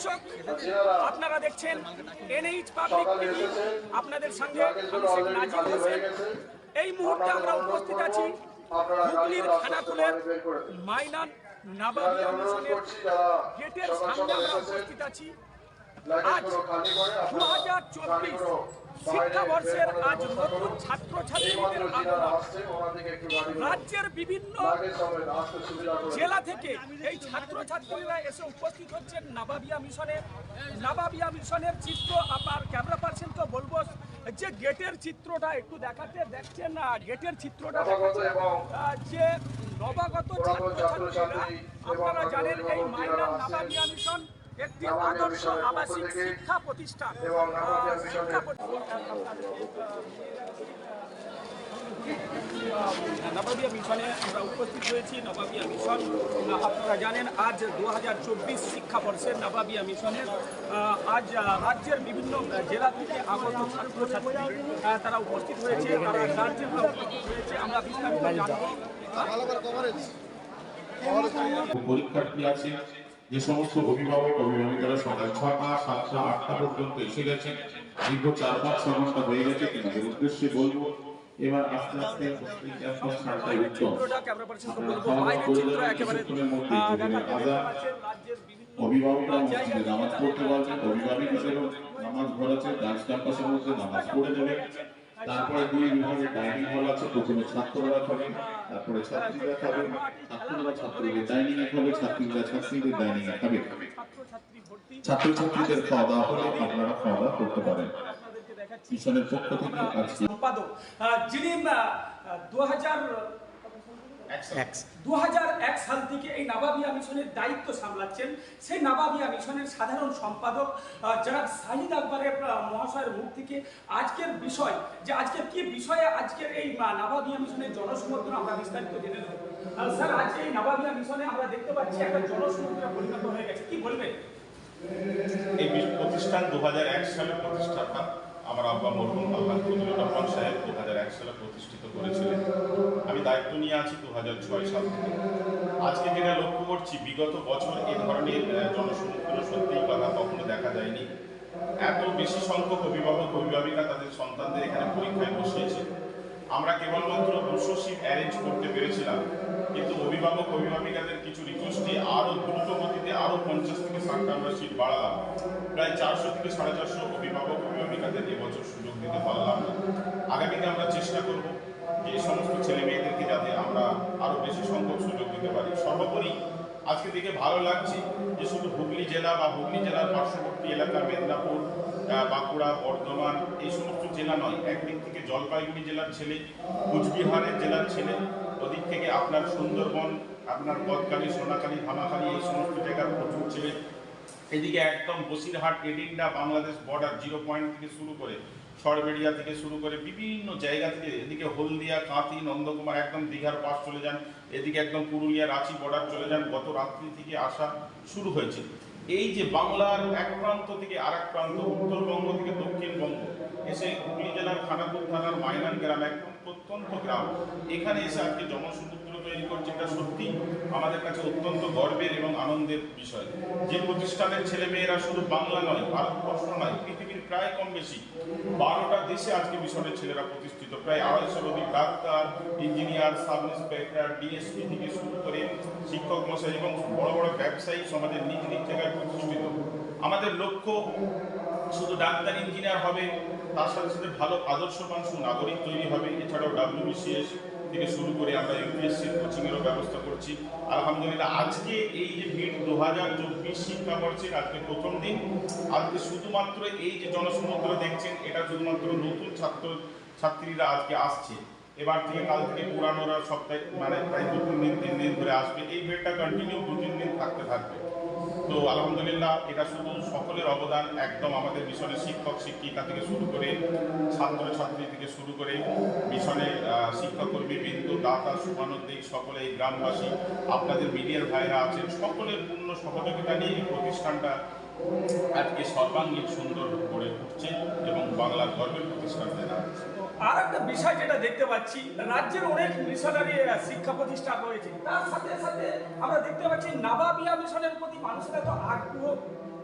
দর্শক, আপনারা দেখছেন এনএইচ পাবলিক টিভি, আপনাদের সঙ্গে আমি শেখ নাজিম হোসেন। এই মুহূর্তে আমরা উপস্থিত আছি হুগলির খানাকুলের মাইনান নাবাবিয়া মিশনের গেটের সামনে আমরা উপস্থিত আছি। আজ 2024 শিক্ষাবর্ষের আজ নতুন ছাত্রছাত্রীদের আগমন। রাজ্যের বিভিন্ন জেলা থেকে এই ছাত্রছাত্রীরা এসে উপস্থিত হচ্ছেন নাবাবিয়া মিশনে। নাবাবিয়া মিশনের চিত্র আপনার ক্যামেরা পার্সনকে বলবো যে গেটের চিত্রটা একটু দেখাতে, দেখছেন না গেটের চিত্রটা যে নবাগত ছাত্রছাত্রীরা, আপনারা জানেন এই মাইনান নাবাবিয়া মিশন একটি আদর্শ আবাসিক শিক্ষা প্রতিষ্ঠান। নাবাবিয়া মিশনে আমরা উপস্থিত হয়েছি। নাবাবিয়া মিশন আপনারা জানেন আজ 2024 শিক্ষাবর্ষের নাবাবিয়া মিশনের আজ রাজ্যের বিভিন্ন জেলা থেকে আগত ছাত্রছাত্রী তারা উপস্থিত হয়েছে, তারা গার্জেনরা উপস্থিত হয়েছে। আমরা বিস্তারিত জানবো। পরীক্ষার্থী আছে, যে সমস্ত অভিভাবক অভিভাবিকারা সকাল 6টা 7টা 8টা পর্যন্ত এসে গেছেন, দীর্ঘ 4-5 ঘন্টা হয়ে গেছে, তোমাদের উদ্দেশ্যে বলবো এবার আস্তে আস্তে অভিভাবকরা নামাজ পড়তে পারবেন, অভিভাবিকাদেরও নামাজ ঘর আছে, ডান্স ক্যাম্পাসের মধ্যে নামাজ পড়ে দেবেন। তারপরে দুই বিভাগে ডাইনিং হল আছে, প্রথমে ছাত্ররা খাবেন, তারপরে ছাত্রীরা খাবেন, ছাত্ররা ছাত্রীদের ডাইনিং এ খাবে, ছাত্রীরা ছাত্রীদের ডাইনিং এ খাবে। ছাত্রছাত্রীদের খাওয়া দাওয়া হলে আপনারা খাওয়া দাওয়া করতে পারেন। মিশনের পক্ষ থেকে আজকে সম্পাদক যিনি 2001 সাল থেকে এই নাবাবিয়া মিশনের দায়িত্ব সামলাচ্ছেন, সেই নাবাবিয়া মিশনের সাধারণ সম্পাদক জনাব শাহিদ আকবরের মহাশয়ের মুখ থেকে আজকের বিষয়, যে আজকে কি বিষয়ে আজকের এই নাবাবিয়া মিশনের জনসমুদ্র আমরা বিস্তারিত জেনে নেব। স্যার, আজকে এই নাবাবিয়া মিশনে আমরা দেখতে পাচ্ছি একটা জনসমুদ্রে পরিণত হয়ে গেছে, কি বলবেন? এই প্রতিষ্ঠান 2001 সালে প্রতিষ্ঠাতা আমার আব্বা মরহুম আল্লাহ ফজলুর রহমান সাহেব 2001 সালে প্রতিষ্ঠিত করেছিলেন। আমি দায়িত্ব নিয়ে আছি 2006 সাল থেকে। আজকে যেটা লক্ষ্য করছি, বিগত বছর এই ধরনের জনসমুদ্র সত্যিই কথা কখনো দেখা যায়নি। এত বেশি সংখ্যক অভিভাবক অভিভাবিকা তাদের সন্তানদের এখানে পরীক্ষায় বসিয়েছে। আমরা কেবলমাত্র 200 সিট অ্যারেঞ্জ করতে পেরেছিলাম, কিন্তু অভিভাবক অভিভাবিকাদের কিছু রিকোয়েস্টে আরও দ্রুত গতিতে আরও 50 থেকে 60টা আমরা সিট বাড়ালাম। প্রায় 400 থেকে 450 অভিভাবক অভিভাবিকাদের এবছর সুযোগ দিতে পারলাম না। আগামীতে আমরা চেষ্টা করব যে এই সমস্ত ছেলে মেয়েদেরকে যাতে আমরা আরও বেশি সংখ্যক সুযোগ দিতে পারি। সর্বোপরি আজকে দেখে ভালো লাগছে যে শুধু হুগলি জেলা বা হুগলি জেলার পার্শ্ববর্তী এলাকা মেদিনীপুর, বাঁকুড়া, বর্ধমান এই সমস্ত জেলা নয়, একদিক থেকে জলপাইগুড়ি জেলার ছেলে, কুচবিহারের জেলার ছেলে, ওদিক থেকে আপনার সুন্দরবন, আপনার বদকালী, সোনাখালী, ধামাখালী এই সমস্ত জায়গার প্রচুর ছেলে, এদিকে একদম বসিরহাট, এডিন্ডা, বাংলাদেশ বর্ডার 0 পয়েন্ট থেকে শুরু করে সরবেড়িয়া থেকে শুরু করে বিভিন্ন জায়গা থেকে, এদিকে হলদিয়া, কাঁথি, নন্দকুমার, একদম দীঘার পাশ চলে যান, এদিকে একদম পুরুলিয়া, রাঁচি বর্ডার চলে যান। গত রাত্রি থেকে আসা শুরু হয়েছে। এই যে বাংলার এক প্রান্ত থেকে আর এক প্রান্ত, উত্তরবঙ্গ থেকে দক্ষিণবঙ্গ এসে হুগলি জেলার খানাকুল থানার মাইনান গ্রাম, একদম প্রত্যন্ত গ্রাম, এখানে এসে আজকে জনসমুদ্র তৈরি করছে, এটা সত্যি আমাদের কাছে অত্যন্ত গর্বের এবং আনন্দের বিষয়। যে প্রতিষ্ঠানের ছেলেমেয়েরা শুধু বাংলা নয়, ভারতবর্ষ নয়, পৃথিবীর প্রায় কম বেশি 12টা দেশে আজকে মিশনের ছেলেরা প্রতিষ্ঠিত। প্রায় 250 অধিক doctor, engineer, sub inspector, DSP থেকে শুরু করে শিক্ষক মশাই এবং বড় বড় ব্যবসায়ী সমাজের নিজ নিজ জায়গায় প্রতিষ্ঠিত। আমাদের লক্ষ্য শুধু ডাক্তার ইঞ্জিনিয়ার হবে, তার সাথে সাথে ভালো আদর্শবান সুনাগরিক তৈরি হবে। এছাড়াও WBCS থেকে শুরু করে আমরা UPSCর কোচিংয়েরও ব্যবস্থা করছি। আলহামদুলিল্লাহ আজকে এই যে ভিড় 2024 শিক্ষাবর্ষের আজকে প্রথম দিন, আজকে শুধুমাত্র এই যে জনসমুদ্র দেখছেন, এটা শুধুমাত্র নতুন ছাত্রীরা আজকে আসছে। এবার থেকে কাল থেকে পুরানোরা সপ্তাহে মানে প্রায় 2-3 দিন 3 দিন ধরে আসবে। এই ভিড়টা কন্টিনিউ 2-3 দিন থাকতে থাকবে। তো আলহামদুলিল্লাহ এটা শুধু সকলের অবদান, একদম আমাদের মিশনের শিক্ষক শিক্ষিকা থেকে শুরু করে ছাত্রছাত্রী থেকে শুরু করে মিশনের শিক্ষাকর্মী বৃন্দ, দাতা, শুভানুদ্দিক, সকলে এই গ্রামবাসী, আপনাদের মিডিয়ার ভাইরা আছেন, সকলের পূর্ণ সহযোগিতা নিয়ে এই প্রতিষ্ঠানটা আজকে সর্বাঙ্গীন সুন্দর করে উঠছে এবং বাংলার গর্বের প্রতিষ্ঠান জানা হচ্ছে। আর একটা বিষয় যেটা দেখতে পাচ্ছি, রাজ্যের অনেক মিশনারি শিক্ষা প্রতিষ্ঠান রয়েছে, তার সাথে সাথে আমরা দেখতে পাচ্ছি নাবাবিয়া মিশনের প্রতি মানুষের এত আগ্রহ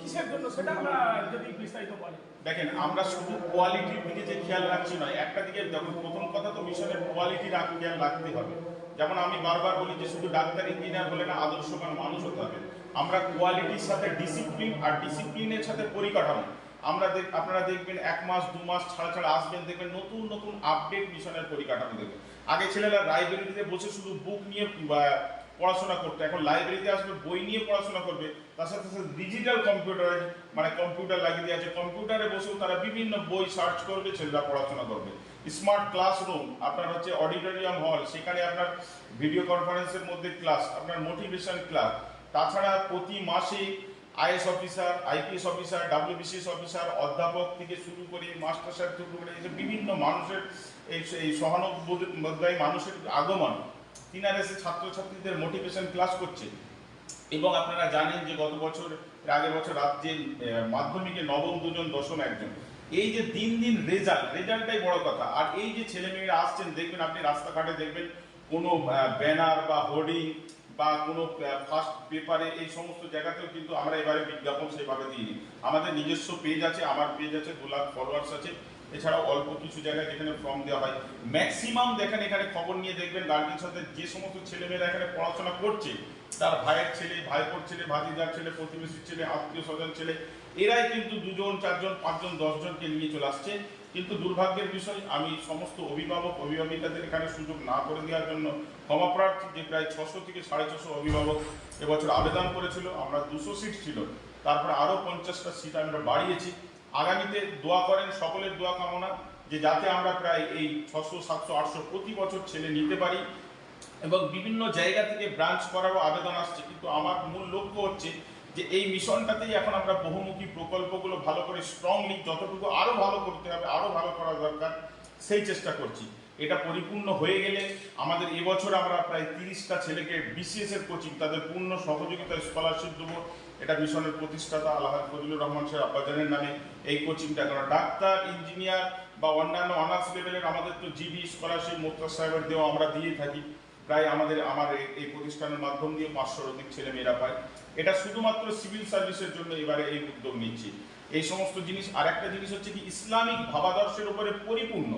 কিসের জন্য সেটা আমরা যদি বিস্তারিত বলেন। দেখেন, আমরা শুধু কোয়ালিটির দিকে যে খেয়াল রাখছি নয়, একটা দিকে দেখুন, প্রথম কথা তো মিশনের কোয়ালিটি খেয়াল রাখতে হবে। যেমন আমি বারবার বলি যে শুধু ডাক্তার ইঞ্জিনিয়ার হলে না, আদর্শবান মানুষ হতে হবে। আমরা কোয়ালিটির সাথে ডিসিপ্লিন, আর ডিসিপ্লিনের সাথে পরিকাঠামো, আপনারা দেখবেন 1 মাস 2 মাস ছাড়া আসবেন, দেখবেন নতুন নতুন আপডেট মিশনের পরিকাঠামো দেখবেন। আগে ছেলেরা লাইব্রেরিতে বসে শুধু বুক নিয়ে পড়াশোনা করতে, এখন লাইব্রেরিতে আসবে, বই নিয়ে পড়াশোনা করবে, তার সাথে সাথে ডিজিটাল কম্পিউটারে কম্পিউটার লাগিয়ে দিয়ে আছে, কম্পিউটারে বসেও তারা বিভিন্ন বই সার্চ করবে, ছেলেরা পড়াশোনা করবে। স্মার্ট ক্লাসরুম, আপনার হচ্ছে অডিটোরিয়াম হল, সেখানে আপনার ভিডিও কনফারেন্সের মধ্যে ক্লাস, আপনার মোটিভেশন ক্লাস, তাছাড়া প্রতি মাসে IAS officer, IPS officer, WBCS officer, অধ্যাপক থেকে শুরু করে মাস্টার সাহেব থেকে শুরু করে এই যে বিভিন্ন মানুষের এই সহানুভূতিবোধী মানুষের আগমন, তিনারা এসে ছাত্রছাত্রীদের মোটিভেশন ক্লাস করছে। এবং আপনারা জানেন যে গত বছর, আগের বছর রাজ্যে মাধ্যমিকে নবম 2 জন, দশম 1 জন। এই যে দিন দিন রেজাল্টটাই বড় কথা। আর এই যে ছেলেমেয়েরা আসছেন, দেখবেন আপনি রাস্তাঘাটে দেখবেন কোনো ব্যানার বা হোর্ডিং বা কোনো ফার্স্ট পেপারে, এই সমস্ত জায়গাতেও কিন্তু আমরা এবারে বিজ্ঞাপন সেভাবে দিইনি। আমাদের নিজস্ব পেজ আছে, আমার পেজ আছে, 2 লাখ ফলোয়ার্স আছে। এছাড়াও অল্প কিছু জায়গায় যেখানে ফর্ম দেওয়া হয়, ম্যাক্সিমাম দেখেন এখানে খবর নিয়ে দেখবেন গার্জেন সাথে যে সমস্ত ছেলেমেয়েরা এখানে পড়াশোনা করছে, তার ভাইয়ের ছেলে, ভাইপোর ছেলে, ভাতিজার ছেলে, প্রতিবেশীর ছেলে, আত্মীয় স্বজন ছেলে, এরাই কিন্তু 2 জন 4 জন 5 জন 10 জনকে নিয়ে চলে আসছে। কিন্তু দুর্ভাগ্যের বিষয়, আমি সমস্ত অভিভাবিকাদের এখানে সুযোগ না করে দেওয়ার জন্য ক্ষমা প্রার্থী, যে প্রায় 600 থেকে 650 অভিভাবক এবছর আবেদন করেছিল। আমরা 200 সিট ছিল, তারপরে আরও 50টা সিট আমরা বাড়িয়েছি। আগামীতে দোয়া করেন, সকলের দোয়া কামনা, যে যাতে আমরা প্রায় এই 600 700 800 প্রতি বছর ছেলে নিতে পারি। এবং বিভিন্ন জায়গা থেকে ব্রাঞ্চ করারও আবেদন আসছে, কিন্তু আমার মূল লক্ষ্য হচ্ছে যে এই মিশনটাতেই এখন আমরা বহুমুখী প্রকল্পগুলো ভালো করে স্ট্রংলি, যতটুকু আরও ভালো করতে হবে, আরও ভালো করা দরকার, সেই চেষ্টা করছি। এটা পরিপূর্ণ হয়ে গেলে আমাদের এবছর আমরা প্রায় 30টা ছেলেকে বিসিএস এর কোচিং, তাদের পূর্ণ সহযোগিতায় স্কলারশিপ দেবো। এটা মিশনের প্রতিষ্ঠাতা আলহাজ ফজলুর রহমান সাহেব আব্বাজানের নামে এই কোচিংটা। কারণ ডাক্তার, ইঞ্জিনিয়ার বা অন্যান্য অনার্স লেভেলের আমাদের তো জিডি স্কলারশিপ মোত্তার সাহেবের দেওয়া আমরা দিয়ে থাকি। প্রায় আমার এই প্রতিষ্ঠানের মাধ্যম দিয়ে 500-র অধিক ছেলে মেয়েরা পায়। এটা শুধুমাত্র সিভিল সার্ভিসের জন্য এবারে এই উদ্যোগ নিচ্ছি। এই সমস্ত জিনিস, আর একটা জিনিস হচ্ছে কি, ইসলামিক ভাবাদর্শের উপরে পরিপূর্ণ।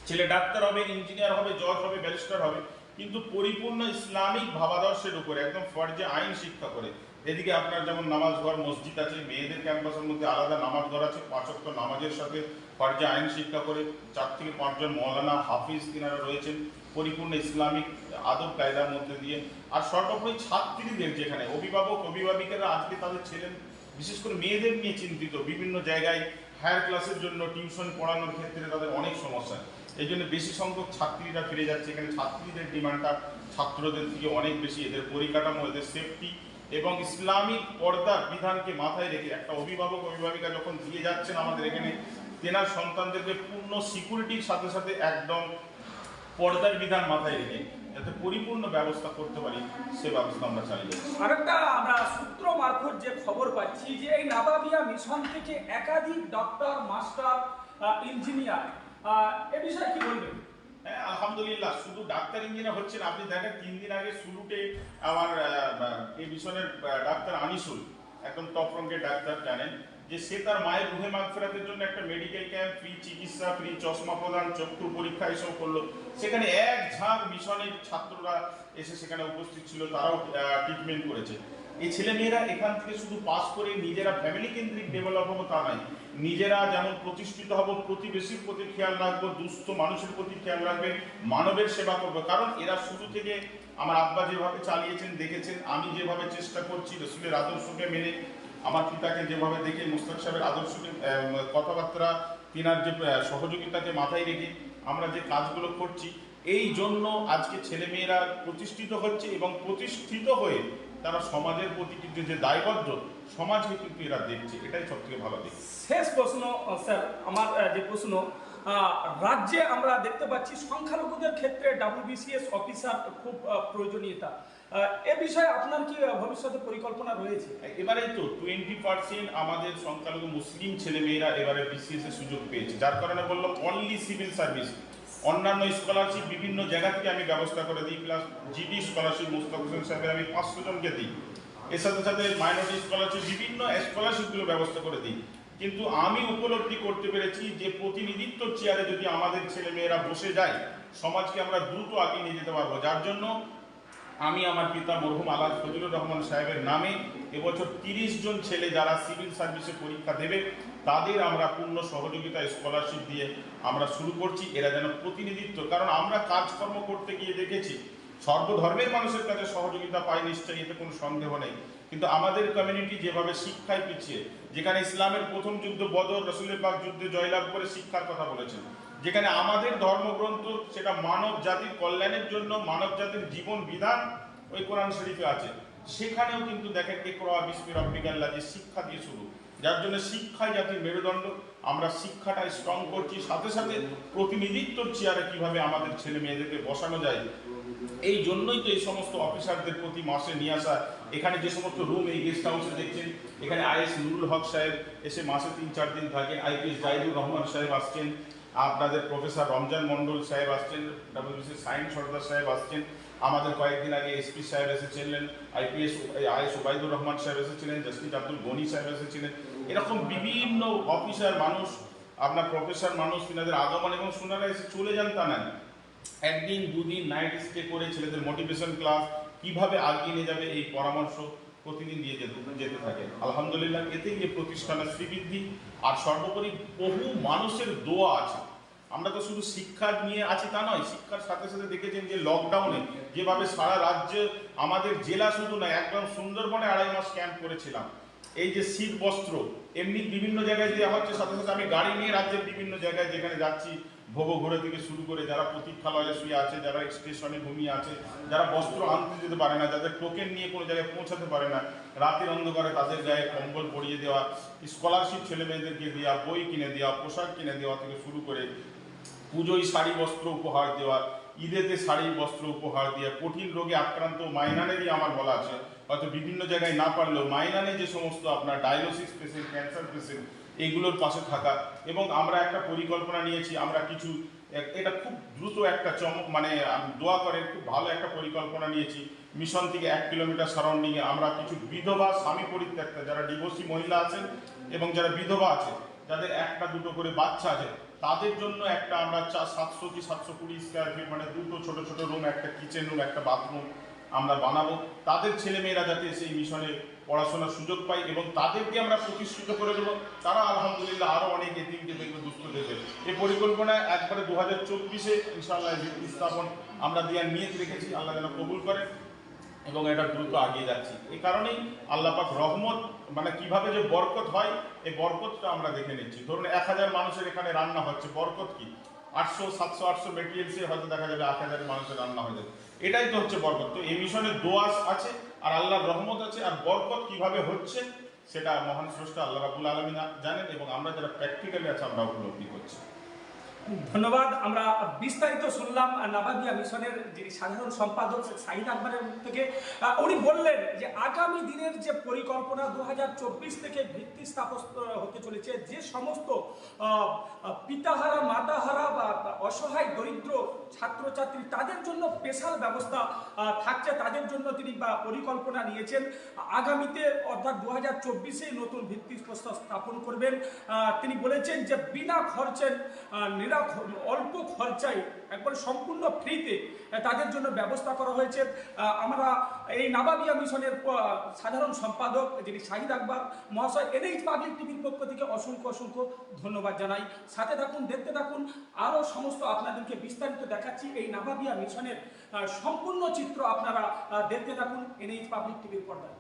ছেলে ডাক্তার হবে, ইঞ্জিনিয়ার হবে, জজ হবে, ব্যারিস্টার হবে, কিন্তু পরিপূর্ণ ইসলামিক ভাবাদর্শের উপরে একদম ফরজে আইন শিক্ষা করে। এদিকে আপনার যেমন নামাজ ঘর, মসজিদ আছে, মেয়েদের ক্যাম্পাসের মধ্যে আলাদা নামাজ ঘর আছে, 5 ওয়াক্ত নামাজের সাথে ফরজে আইন শিক্ষা করে 4 থেকে 5 জন মৌলানা হাফিজ তিনারা রয়েছেন, পরিপূর্ণ ইসলামিক আদব কায়দার মধ্যে দিয়ে। আর সর্বোপরি ছাত্রীদের, যেখানে অভিভাবিকেরা আজকে তাদের ছেলে, বিশেষ করে মেয়েদের নিয়ে চিন্তিত, বিভিন্ন জায়গায় হায়ার ক্লাসের জন্য টিউশন পড়ানোর ক্ষেত্রে তাদের অনেক সমস্যা, এই জন্য বেশি সংখ্যক ছাত্রীরা ফিরে যাচ্ছে। এখানে ছাত্রীদের ডিমান্ডটা ছাত্রদের থেকে অনেক বেশি। এদের পরিকাঠামো, এদের সেফটি এবং ইসলামিক পর্দার বিধানকে মাথায় রেখে একটা অভিভাবিকা যখন দিয়ে যাচ্ছেন আমাদের এখানে, তেনার সন্তানদেরকে পূর্ণ সিকিউরিটির সাথে সাথে একদম পর্দার বিধান মাথায় রেখে যাতে পরিপূর্ণ ব্যবস্থা করতে পারি, সে ব্যবস্থা আমরা চালিয়ে যাচ্ছি। আরেকটা আমরা সূত্র মারফত যে খবর পাচ্ছি যে এই নাবাবিয়া মিশন থেকে একাধিক ডক্টর, মাস্টার, ইঞ্জিনিয়ার, এ বিষয়ে কি বলবেন? হ্যাঁ, আলহামদুলিল্লাহ, শুধু ডাক্তার ইঞ্জিনিয়ার হচ্ছেন। আপনি দেখেন 3 দিন আগে সুলুটে আমার এই মিশনের ডাক্তার আনিসুল, একদম টপ রঙ্গের ডাক্তার, জানেন যে সে তার মায়ের রুহে মাগফিরাতের জন্য একটা মেডিকেল ক্যাম্প, ফ্রি চিকিৎসা, ফ্রি চশমা প্রদান, চক্ষু পরীক্ষা এসব করলো। সেখানে এক ঝাঁক মিশনের ছাত্ররা এসে সেখানে উপস্থিত ছিল, তারাও ট্রিটমেন্ট করেছে। এই ছেলেমেয়েরা এখান থেকে শুধু পাস করে নিজেরা ফ্যামিলি কেন্দ্রিক ডেভেলপ হবো তা নয়, নিজেরা যেমন প্রতিষ্ঠিত হব, প্রতিবেশীর প্রতি খেয়াল রাখবো, দুস্থ মানুষের প্রতি খেয়াল রাখবে, মানবের সেবা করবো। কারণ এরা শুরু থেকে আমার আব্বা যেভাবে চালিয়েছেন দেখেছেন, আমি যেভাবে চেষ্টা করছি রসুলের আদর্শকে মেনে, আমার পিতাকে যেভাবে দেখে, মুস্তাক সাহেবের আদর্শকে কথাবার্তা, তিনার যে সহযোগিতাকে মাথায় রেখে আমরা যে কাজগুলো করছি, এই জন্য আজকে ছেলেমেয়েরা প্রতিষ্ঠিত হচ্ছে এবং প্রতিষ্ঠিত হয়ে তারা সমাজের প্রতি কিন্তু যে দায়বদ্ধ, সমাজকে কিন্তু এরা দেখছে, এটাই সব থেকে ভালো দিক। শেষ প্রশ্ন স্যার, আমার যে প্রশ্ন, রাজ্যে আমরা দেখতে পাচ্ছি সংখ্যালঘুদের ক্ষেত্রে WBCS অফিসার খুব প্রয়োজনীয়তা, এ বিষয়ে আপনার কি ভবিষ্যতে পরিকল্পনা রয়েছে? এবারেই তো 20% আমাদের সংখ্যালঘু মুসলিম ছেলেমেয়েরা এবারে BCS এর সুযোগ পেয়েছে, যার কারণে বললাম অনলি সিভিল সার্ভিস। অন্যান্য স্কলারশিপ বিভিন্ন জায়গা থেকে আমি ব্যবস্থা করে দিই, plus GD scholarship Mustaq Hossain সাহেবের আমি 500 জনকে দিই। এর সাথে সাথে মাইনরিটি স্কলারশিপ, বিভিন্ন স্কলারশিপগুলো ব্যবস্থা করে দিই। কিন্তু আমি উপলব্ধি করতে পেরেছি যে প্রতিনিধিত্ব চেয়ারে যদি আমাদের ছেলে মেয়েরা বসে যায়, সমাজকে আমরা দ্রুত আগিয়ে নিয়ে যেতে পারবো। যার জন্য আমি আমার পিতা মরহুম আলহাজ ফজলুর রহমান সাহেবের নামে এবছর 30 জন ছেলে যারা সিভিল সার্ভিসে পরীক্ষা দেবে তাদের আমরা পূর্ণ সহযোগিতা স্কলারশিপ দিয়ে আমরা শুরু করছি। এরা যেন প্রতিনিধিত্ব, কারণ আমরা কাজকর্ম করতে গিয়ে দেখেছি সর্বধর্মের মানুষের কাছে সহযোগিতা পাই নিশ্চয়ই, এতে কোনো সন্দেহ নেই। কিন্তু আমাদের কমিউনিটি যেভাবে শিক্ষায় পিছিয়ে, যেখানে ইসলামের প্রথম যুদ্ধ বদর, রসুলের পাক যুদ্ধে জয়লাভ করে শিক্ষার কথা বলেছেন, যেখানে আমাদের ধর্মগ্রন্থ সেটা মানব জাতির কল্যাণের জন্য, মানব জাতির জীবন বিধান ওই কোরআন শরীফে আছে, সেখানেও কিন্তু দেখেন ইকরা বিসমি রাব্বিকাল্লাহ যে শিক্ষা দিয়ে শুরু। যার জন্য শিক্ষাই জাতির মেরুদণ্ড। আমরা শিক্ষাটা স্ট্রং করছি, সাথে সাথে প্রতিনিধিত্বর চেয়ারে কিভাবে আমাদের ছেলে মেয়েদেরকে বসানো যায়, এই জন্যই তো এই সমস্ত অফিসারদের প্রতি মাসে নিয়ে আসা। এখানে যে সমস্ত রুম এই গেস্ট হাউসে দেখছেন, এখানে আইএস নুরুল হক সাহেব এসে মাসে 3-4 দিন থাকেন, আইপিএস জাহিদুর রহমান সাহেব আসছেন, আপনাদের প্রফেসর রমজান মন্ডল সাহেব আসছেন, ডব্লিউসি সাইন সর্দার সাহেব আসছেন, আমাদের কয়েকদিন আগে এসপি সাহেব এসেছিলেন, আইএস ওবায়দুর রহমান সাহেব এসেছিলেন, জাস্টিস আব্দুল গনি সাহেব এসেছিলেন। এরকম বিভিন্ন অফিসার মানুষ, আপনার প্রফেসর মানুষ, তিনাদের আগমন, এবং সোনারা এসে চলে যান তা না, একদিন দুদিন নাইট স্টে করে ছেলেদের মোটিভেশন ক্লাস কিভাবে আগিয়ে নিয়ে যাবে এই পরামর্শ প্রতিদিন দিয়ে যেতে থাকে। আলহামদুলিল্লাহ, এতে গিয়ে প্রতিষ্ঠানের শ্রীবৃদ্ধি আর সর্বোপরি বহু মানুষের দোয়া আছে। আমরা তো শুধু শিক্ষা নিয়ে আছি তা নয়, শিক্ষার সাথে সাথে দেখেছেন যে লকডাউনে যেভাবে সারা রাজ্যে, আমাদের জেলা শুধু নয়, একদম সুন্দরবনে 2.5 মাস ক্যাম্প করেছিলাম। এই যে শীত বস্ত্র এমনি বিভিন্ন জায়গায় দেওয়া হচ্ছে, সাথে সাথে আমি গাড়ি নিয়ে রাজ্যের বিভিন্ন জায়গায় যেখানে যাচ্ছি, ভোগ ঘুরে থেকে শুরু করে যারা প্রতীক্ষালয়ে শুয়ে আছে, যারা স্টেশনে ঘুমিয়ে আছে, যারা বস্ত্র আনতে যেতে পারে না, যাদের টোকেন নিয়ে কোনো জায়গায় পৌঁছাতে পারে না, রাতের অন্ধকারে তাদের গায়ে কম্বল পরিয়ে দেওয়া, স্কলারশিপ ছেলে মেয়েদেরকে দেওয়া, বই কিনে দেওয়া, পোশাক কিনে দেওয়া থেকে শুরু করে পুজোয় শাড়ি বস্ত্র উপহার দেওয়া, ঈদেতে শাড়ি বস্ত্র উপহার দেওয়া, কঠিন রোগে আক্রান্ত মাইনানেরই আমার বলা আছে, হয়তো বিভিন্ন জায়গায় না পারলেও মাইনানে যে সমস্ত আপনার ডায়ালিসিস পেশেন্ট, ক্যান্সার পেশেন্ট, এগুলোর পাশে থাকা। এবং আমরা একটা পরিকল্পনা নিয়েছি, আমরা কিছু, এটা খুব দ্রুত একটা চমক, মানে দোয়া করেন, খুব ভালো একটা পরিকল্পনা নিয়েছি। মিশন থেকে 1 কিলোমিটার সারাউন্ডিংয়ে আমরা কিছু বিধবা, স্বামী পরিত্যক্তা, যারা ডিভোর্সি মহিলা আছেন এবং যারা বিধবা আছে, যাদের 1-2 করে বাচ্চা আছে, তাদের জন্য একটা আমরা 700 কি 720 স্কয়ার ফিট, মানে 2টো ছোট ছোট রুম, একটা কিচেন রুম, একটা বাথরুম আমরা বানাবো। তাদের ছেলেমেয়েরা যাতে সেই মিশনে পড়াশোনার সুযোগ পায় এবং তাদেরকে আমরা প্রতিষ্ঠিত করে দেবো। তারা আলহামদুলিল্লাহ আরও অনেক এতিমকে দেখবে, দুস্থ দেখবে। এই পরিকল্পনায় একবারে 2024-এ ইনশাআল্লাহ ভিত্তি স্থাপন আমরা দেওয়ার নিয়ত রেখেছি। আল্লাহ যেন কবুল করেন এবং এটা দ্রুত আগিয়ে যাচ্ছি। এই কারণেই আল্লাহ পাক রহমত, মানে কিভাবে যে বরকত হয়, এই বরকতটা আমরা দেখে নিচ্ছি। ধরুন 1000 মানুষের এখানে রান্না হচ্ছে, বরকত কি? 800, 700, 800 মেটেরিয়ালসে হয়তো দেখা যাবে 8000 মানুষের রান্না হয়ে যাবে। এটাই তো হচ্ছে বরকত। তো এই মিশনে দোয়া আছে আর আল্লাহর রহমত আছে, আর বরকত কিভাবে হচ্ছে সেটা মহান স্রষ্টা আল্লাহ রাব্বুল আলামিন জানেন, এবং আমরা যারা প্র্যাকটিক্যালি আছে আমরা উপলব্ধি করছি। ধন্যবাদ। আমরা বিস্তারিত শুনলাম নাবাবিয়া মিশনের যিনি সাধারণ সম্পাদক শাহিদ আকবরের মুখ থেকে। উনি বললেন যে আগামী দিনের যে পরিকল্পনা 2024 থেকে ভিত্তি স্থাপন হতে চলেছে, যে সমস্ত পিতাহারা, মাতাহারা বা অসহায় দরিদ্র ছাত্রছাত্রী, তাদের জন্য স্পেশাল ব্যবস্থা থাকছে, তাদের জন্য তিনি পরিকল্পনা নিয়েছেন। আগামীতে অর্থাৎ 2024-এ নতুন ভিত্তি স্থাপন করবেন। তিনি বলেছেন যে বিনা খরচে, অল্প খরচায়, একবার সম্পূর্ণ ফ্রিতে তাদের জন্য ব্যবস্থা করা হয়েছে। আমরা এই নাবাবিয়া মিশনের সাধারণ সম্পাদক যিনি শাহিদ আকবর মহাশয়, এনএইচ পাবলিক টিভির পক্ষ থেকে অসংখ্য অসংখ্য ধন্যবাদ জানাই। সাথে থাকুন, দেখতে থাকুন, আরও সমস্ত আপনাদেরকে বিস্তারিত দেখাচ্ছি। এই নাবাবিয়া মিশনের সম্পূর্ণ চিত্র আপনারা দেখতে থাকুন এনএইচ পাবলিক টিভির পর্দায়।